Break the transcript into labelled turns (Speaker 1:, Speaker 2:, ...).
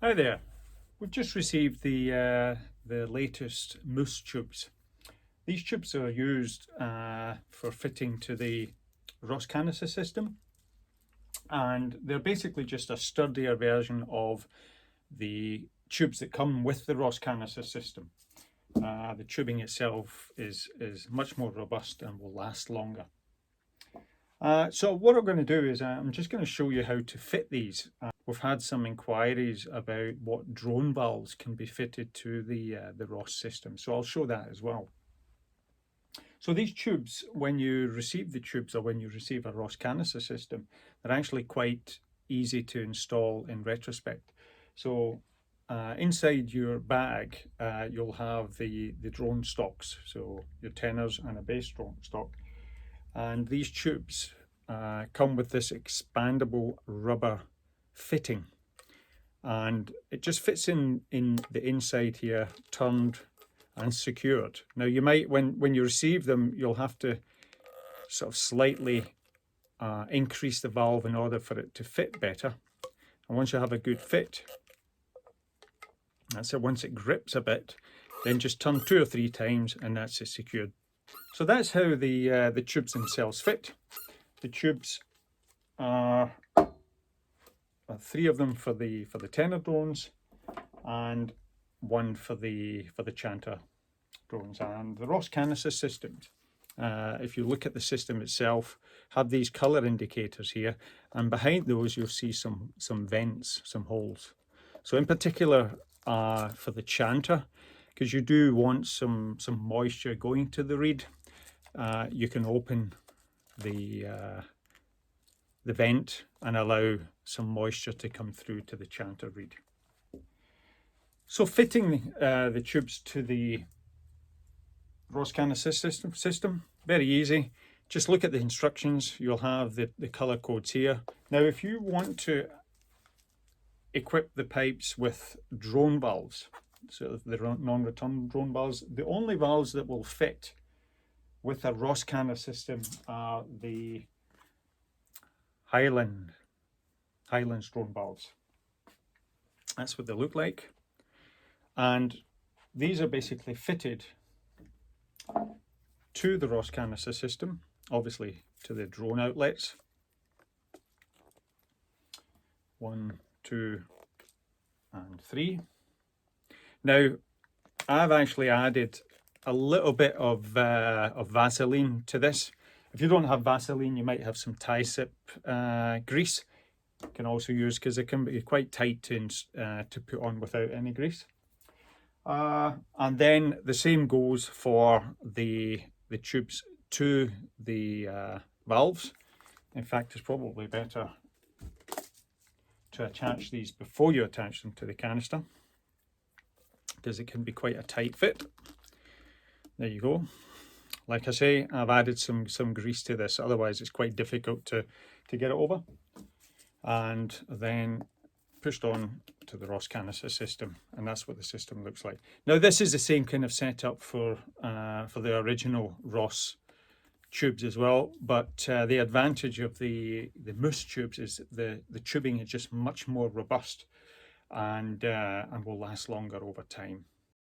Speaker 1: Hi there. We've just received the latest mousse tubes. These tubes are used for fitting to the Ross Canister system, and they're basically just a sturdier version of the tubes that come with the Ross Canister system. The tubing itself is much more robust and will last longer. So what I'm going to do is I'm just going to show you how to fit these. We've had some inquiries about what drone valves can be fitted to the Ross system, so I'll show that as well. So these tubes, when you receive the tubes or when you receive a Ross Canister system, they're actually quite easy to install in retrospect. So inside your bag, you'll have the drone stocks, so your tenors and a base drone stock. And these tubes come with this expandable rubber fitting, and it just fits in the inside here, turned and secured. Now you might, when you receive them, you'll have to sort of slightly increase the valve in order for it to fit better. And once you have a good fit, that's it. Once it grips a bit, then just turn 2 or 3 times and that's it secured. So that's how the tubes themselves fit. The tubes are 3 of them for the tenor drones and 1 for the chanter drones. And the Ross Canister systems, if you look at the system itself, have these color indicators here, and behind those you'll see some vents, some holes. So in particular for the chanter, because you do want some moisture going to the reed, you can open the vent and allow some moisture to come through to the chanter reed. So fitting the tubes to the Ross Canister system, very easy. Just look at the instructions. You'll have the color codes here. Now, if you want to equip the pipes with drone valves, so the non-return drone valves, the only valves that will fit with a Ross Canister system are the Highlands drone valves. That's what they look like, and these are basically fitted to the Ross Canister system, obviously to the drone outlets. 1, 2, and 3. Now, I've actually added a little bit of Vaseline to this. If you don't have Vaseline, you might have some Tycip grease. You can also use, because it can be quite tight to put on without any grease. And then the same goes for the tubes to the valves. In fact, it's probably better to attach these before you attach them to the canister, because it can be quite a tight fit. There you go. Like I say, I've added some grease to this, otherwise it's quite difficult to get it over. And then pushed on to the Ross Canister system, and that's what the system looks like. Now, this is the same kind of setup for the original Ross tubes as well, but the advantage of the mousse tubes is the tubing is just much more robust and will last longer over time.